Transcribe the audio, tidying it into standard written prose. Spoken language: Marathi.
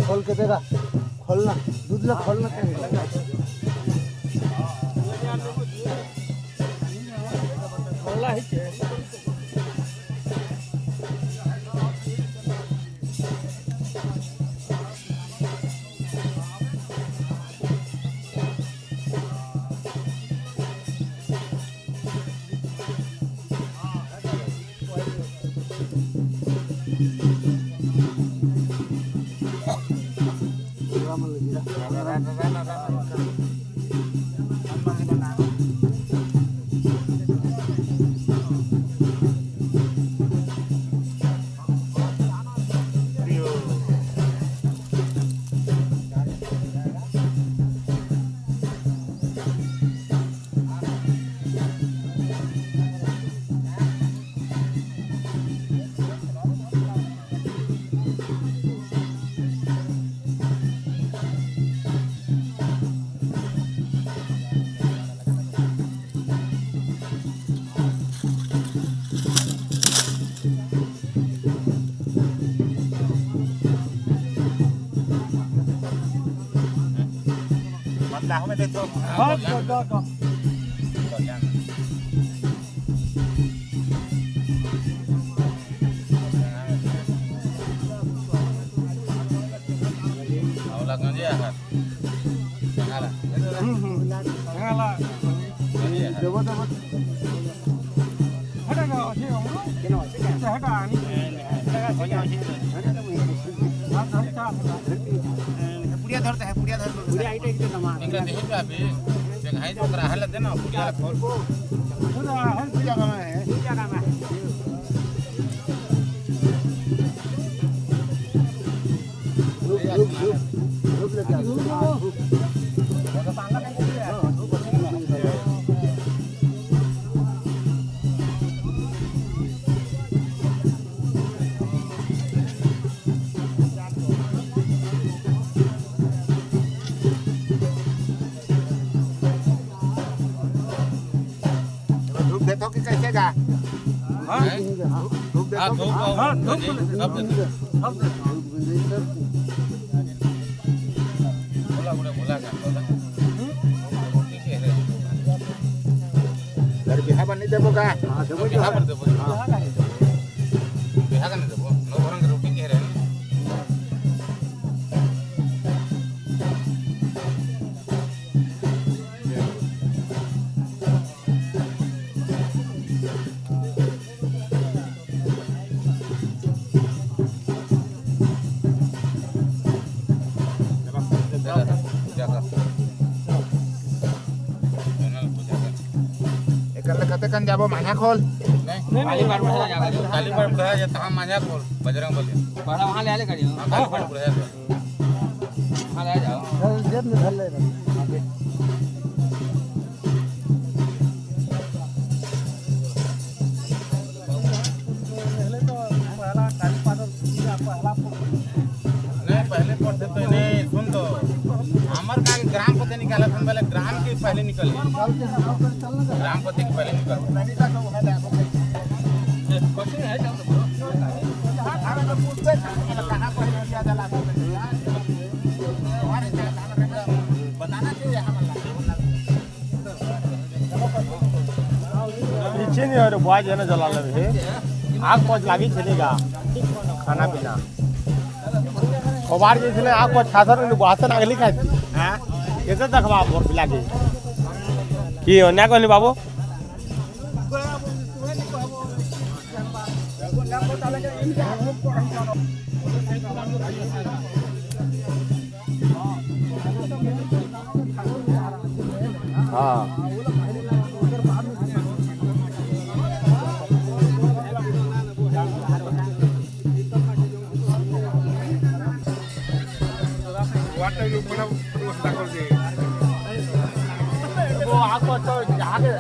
खोल के देगा खोलना दूध ला खोलना खोलना ही में देखो हां पुड़िया धरते हैं पुड़िया धर पुड़िया आइटे के सामान निकल नहीं जा बे जे घाई जो करा हालत देना पुड़िया खोल पूरा हर जगह में है जगह में धूप लेके आ पाला नहीं है देखो कि कैसे गा हां धूप देखो हां धूप सब बोला बोला का घर बिहा बनी देबो का हां देबो बिहा कर देबो बिहा करने देबो नो भरंग रोटी के रे kan jabo mana khol kali par बढ़ा जाएगा kali par बढ़ा जाए तहां मांझा खोल बजरंग बली बड़ा वहां ले आले गाड़ी kali par बढ़ा जाए वहां ले जाओ जेब में धर ले पहले पढ़ते तो नहीं सुन तो हमार का ग्राम पते निकाला था पहले ग्राम के पहले निकल ग्राम पते के पहले निकल बताना चाहिए पीछे नहीं और बुआ जो है ना जला लगे आग पहुँच लगी चलेगा खाना पीना कबार जैसे आग पहुँच खासा नहीं बुआसन अगली खाती हाँ कैसे देखवा भोर पिला के कि अन्या कहनी बाबू हाँ वो आपको तो जाके